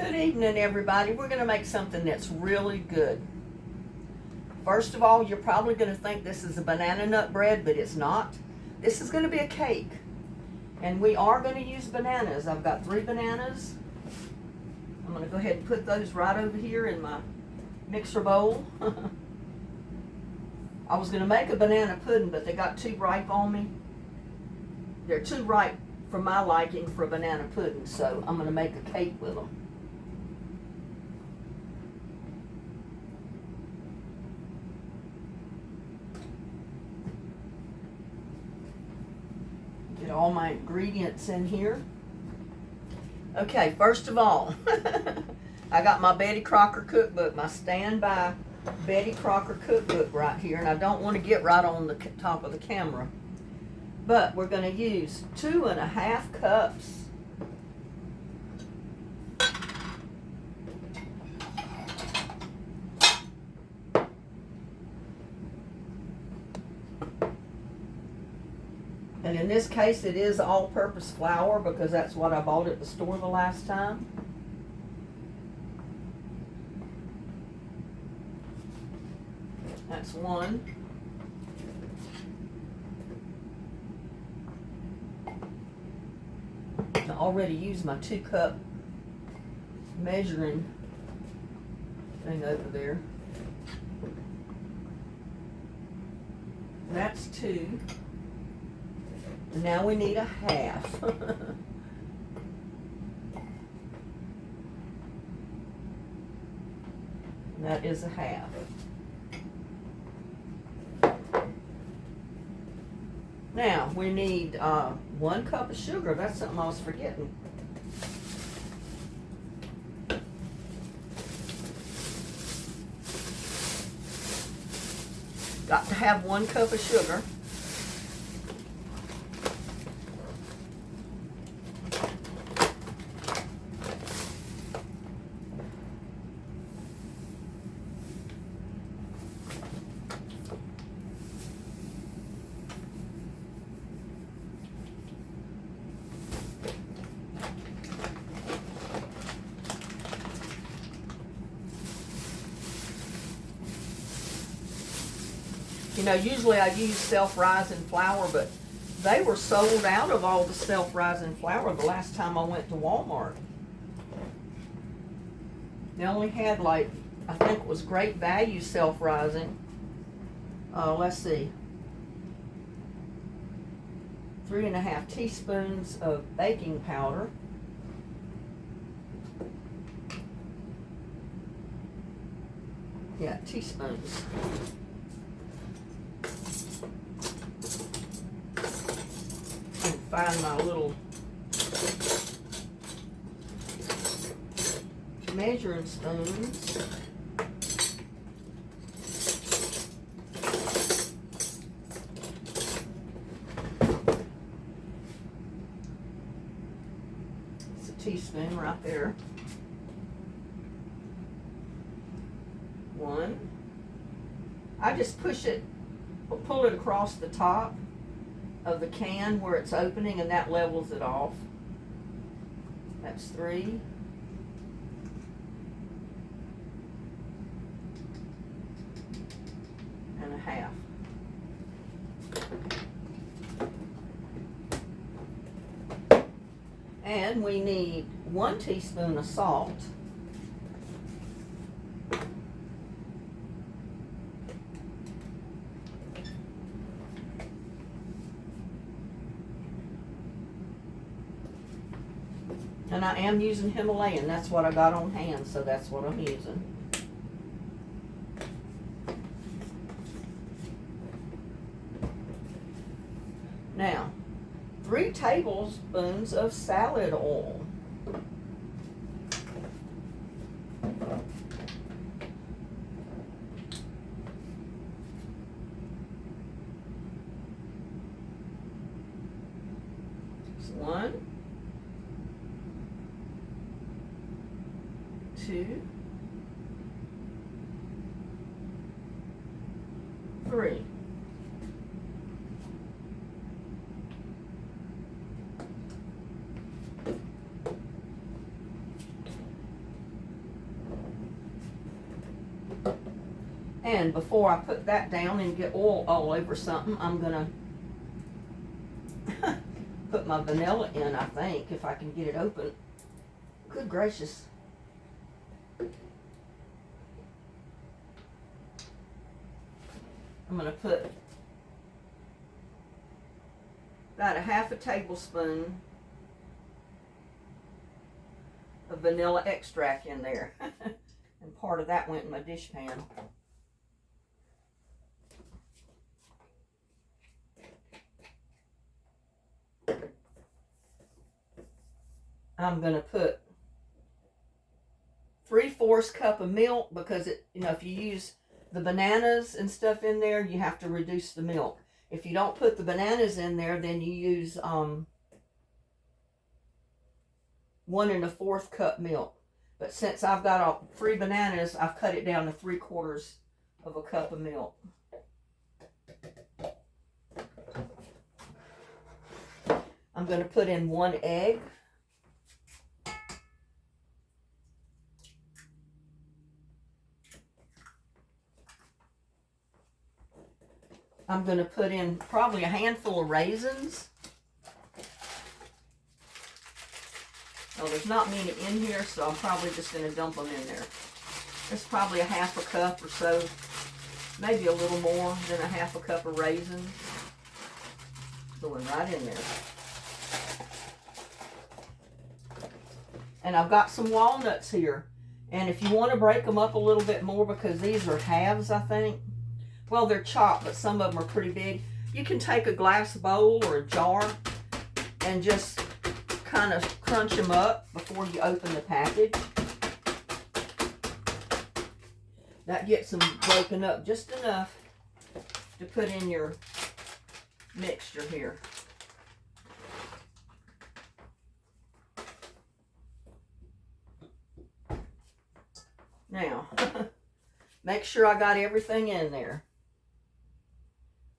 Good evening, everybody. We're going to make something that's really good. First of all, you're probably going to think this is a banana nut bread, but it's not. This is going to be a cake. And we are going to use bananas. I've got 3 bananas. I'm going to go ahead and put those right over here in my mixer bowl. I was going to make a banana pudding, but they got too ripe on me. They're too ripe for my liking for a banana pudding, so I'm going to make a cake with them. Get all my ingredients in here. Okay, first of all, I got my Betty Crocker cookbook, my standby Betty Crocker cookbook right here, and I don't want to get right on the top of the camera. But we're going to use 2½ cups and in this case it is all-purpose flour because that's what I bought at the store the last time. That's 1. I already used my 2-cup measuring thing over there. That's 2. And now we need 1/2. And that is 1/2. Now, we need 1 cup of sugar. That's something I was forgetting. Got to have 1 cup of sugar. You know, usually I use self-rising flour, but they were sold out of all the self-rising flour the last time I went to Walmart. They only had, like, I think it was Great Value self-rising. Let's see. 3½ teaspoons of baking powder. Yeah, teaspoons. Find my little measuring spoons. It's a teaspoon right there. 1. I just push it or pull it across the top of the can where it's opening, and that levels it off. That's 3. And 1/2. And we need 1 teaspoon of salt. And I am using Himalayan. That's what I got on hand, so that's what I'm using. Now, 3 tablespoons of salad oil. That's 1. 2, 3. And before I put that down and get oil all over something, I'm gonna put my vanilla in, I think, if I can get it open. Good gracious. I'm gonna put about a half a tablespoon of vanilla extract in there. And part of that went in my dish pan. I'm going to put 3/4 cup of milk because it, you know, if you use the bananas and stuff in there, you have to reduce the milk. If you don't put the bananas in there, then you use 1 1/4 cup milk. But since I've got 3 bananas, I've cut it down to 3/4 of a cup of milk. I'm going to put in 1 egg. I'm going to put in probably a handful of raisins. Well, there's not many in here, so I'm probably just going to dump them in there. It's probably a half a cup or so, maybe a little more than a half a cup of raisins. Going right in there. And I've got some walnuts here. And if you want to break them up a little bit more, because these are halves, I think. Well, they're chopped, but some of them are pretty big. You can take a glass bowl or a jar and just kind of crunch them up before you open the package. That gets them broken up just enough to put in your mixture here. Now, make sure I got everything in there.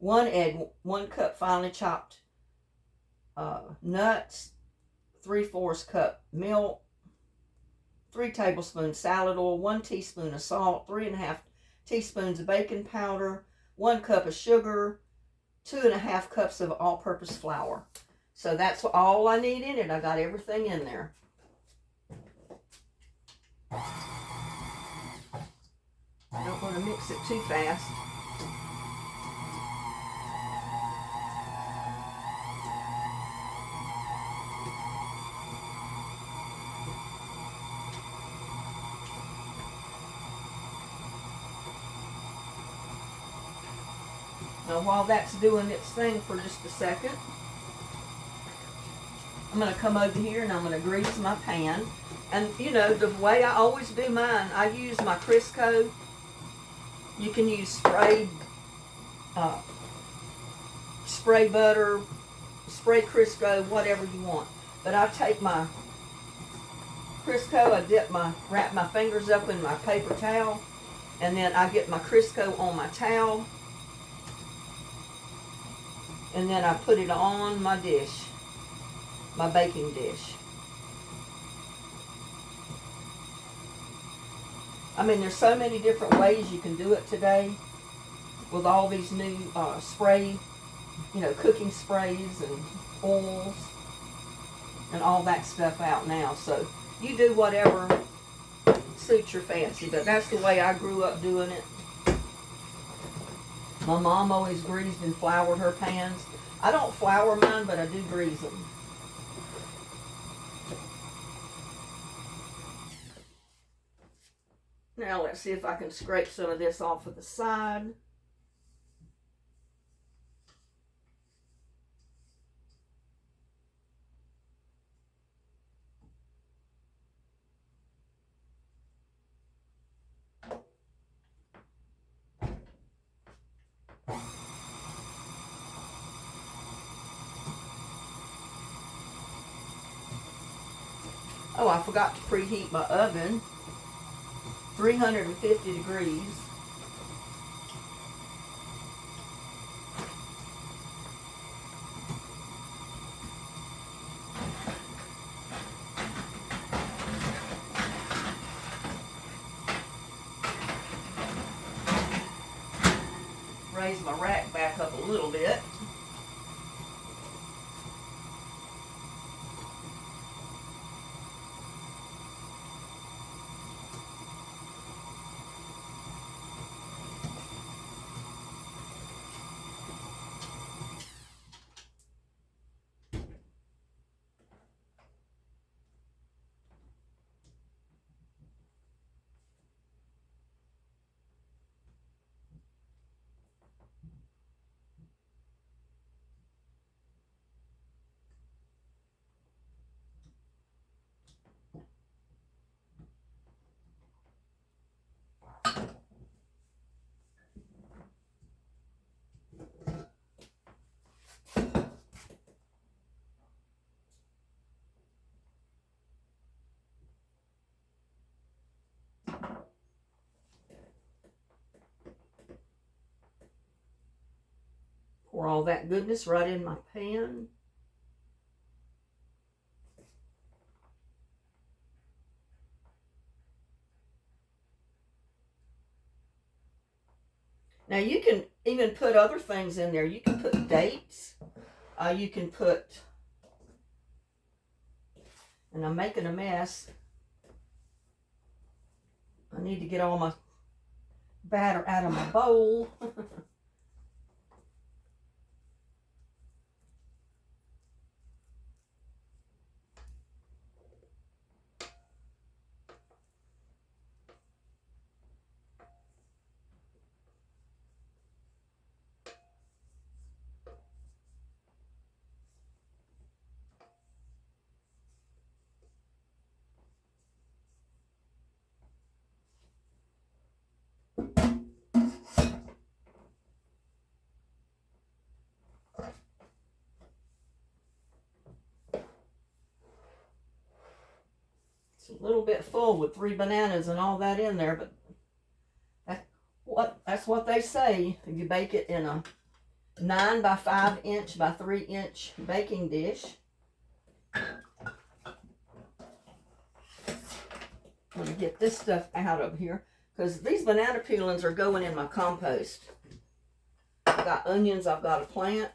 1 egg, 1 cup finely chopped nuts, 3/4 cup milk, 3 tablespoons salad oil, 1 teaspoon of salt, 3½ teaspoons of baking powder, 1 cup of sugar, 2½ cups of all-purpose flour. So that's all I need in it. I got everything in there. I don't want to mix it too fast. Now while that's doing its thing for just a second, I'm going to come over here and I'm going to grease my pan. And you know, the way I always do mine, I use my Crisco. You can use spray butter, spray Crisco, whatever you want. But I take my Crisco, wrap my fingers up in my paper towel, and then I get my Crisco on my towel, and then I put it on my dish, my baking dish. I mean, there's so many different ways you can do it today with all these new spray, you know, cooking sprays and oils and all that stuff out now. So you do whatever suits your fancy, but that's the way I grew up doing it. My mom always greased and floured her pans. I don't flour mine, but I do grease them. Now let's see if I can scrape some of this off of the side. Oh, I forgot to preheat my oven. 350 degrees. raise my rack back up a little bit. Pour all that goodness right in my pan. Now you can even put other things in there. You can put dates. You can put, and I'm making a mess. I need to get all my batter out of my bowl. A little bit full with 3 bananas and all that in there, but that's what they say. You bake it in a 9 by 5 inch by 3 inch baking dish. I'm gonna get this stuff out of here because these banana peelings are going in my compost. I've got onions I've got to plant.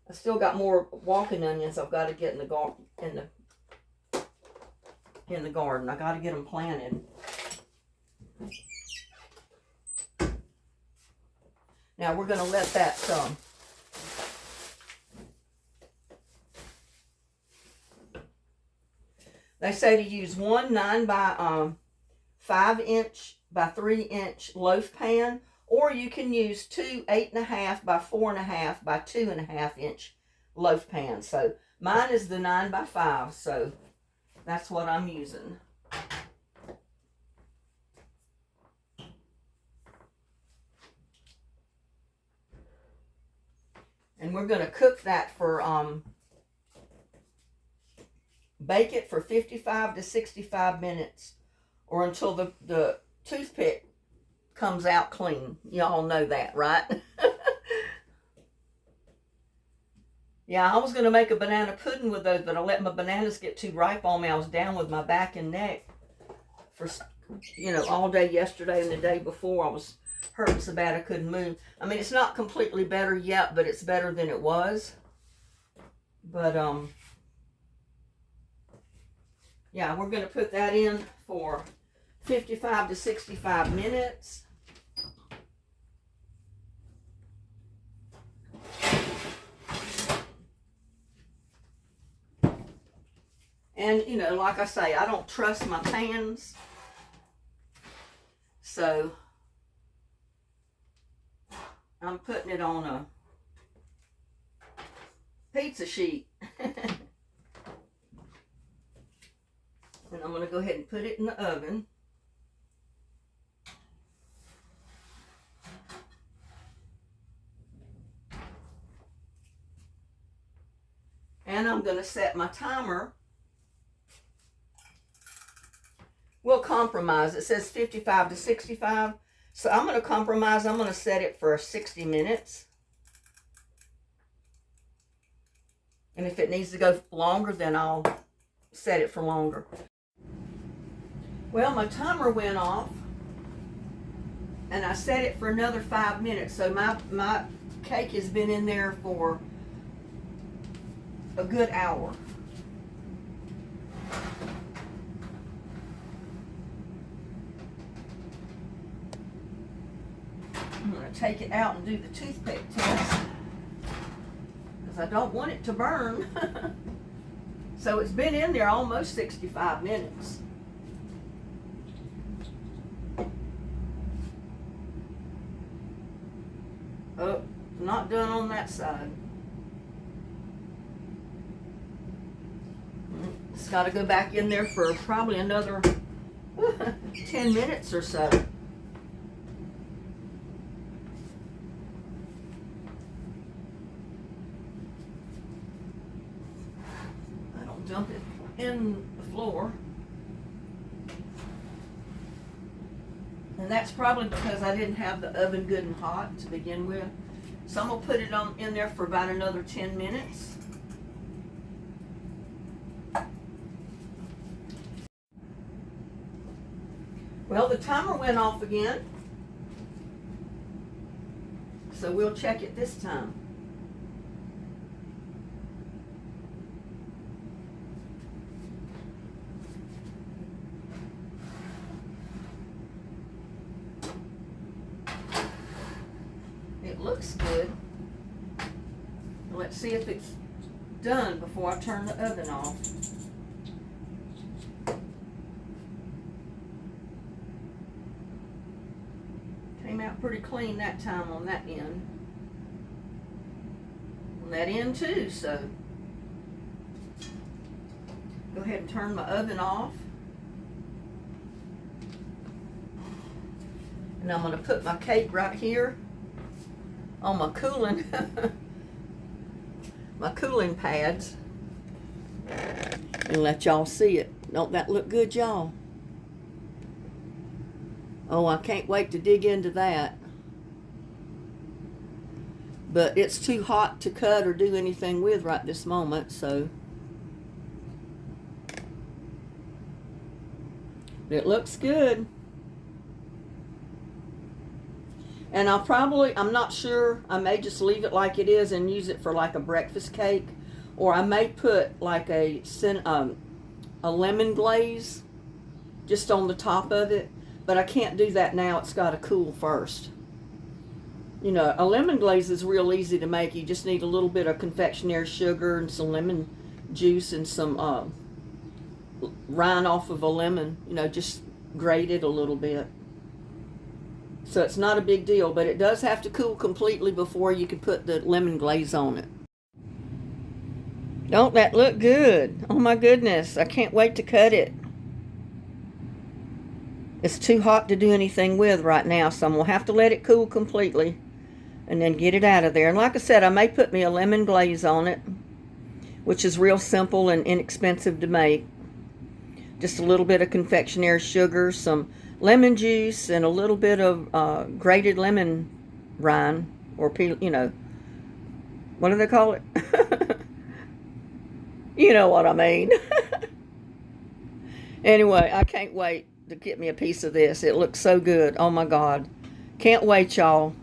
I still got more walking onions I've got to get in the garden. I got to get them planted. Now we're going to let that they say to use one 9 by 5 inch by 3 inch loaf pan, or you can use 2 8.5 by 4.5 by 2.5 inch loaf pans. So mine is the 9 by 5, so that's what I'm using. And we're going to cook that for, bake it for 55 to 65 minutes, or until the toothpick comes out clean. Y'all know that, right? Yeah, I was going to make a banana pudding with those, but I let my bananas get too ripe on me. I was down with my back and neck for, all day yesterday and the day before. I was hurting so bad I couldn't move. I mean, it's not completely better yet, but it's better than it was. But, yeah, we're going to put that in for 55 to 65 minutes. And, like I say, I don't trust my pans. So, I'm putting it on a pizza sheet. And I'm going to go ahead and put it in the oven. And I'm going to set my timer. We'll compromise. It says 55 to 65. So I'm going to compromise. I'm going to set it for 60 minutes. And if it needs to go longer, then I'll set it for longer. Well, my timer went off. and I set it for another 5 minutes. So my cake has been in there for a good hour. I'm going to take it out and do the toothpick test because I don't want it to burn. So it's been in there almost 65 minutes. Oh, not done on that side. It's got to go back in there for probably another 10 minutes or so. I don't dump it in the floor. And that's probably because I didn't have the oven good and hot to begin with. So I'm going to put it in there for about another 10 minutes. Well, the timer went off again. So we'll check it this time. It looks good. Let's see if it's done before I turn the oven off. Came out pretty clean that time on that end. On that end too, so go ahead and turn my oven off. And I'm going to put my cake right here on my cooling my cooling pads and let y'all see it. Don't that look good, y'all? Oh, I can't wait to dig into that. But it's too hot to cut or do anything with right this moment, so it looks good. And I'm not sure, I may just leave it like it is and use it for like a breakfast cake. Or I may put like a lemon glaze just on the top of it. But I can't do that now, it's got to cool first. You know, a lemon glaze is real easy to make. You just need a little bit of confectionery sugar and some lemon juice and some rind off of a lemon. You know, just grate it a little bit. So it's not a big deal, but it does have to cool completely before you can put the lemon glaze on it. Don't that look good? Oh my goodness, I can't wait to cut it. It's too hot to do anything with right now, so I'm going to have to let it cool completely and then get it out of there. And like I said, I may put me a lemon glaze on it, which is real simple and inexpensive to make. Just a little bit of confectionery sugar, some lemon juice, and a little bit of grated lemon rind, or peel, you know, what do they call it? You know what I mean. Anyway, I can't wait to get me a piece of this. It looks so good. Oh my God. Can't wait, y'all.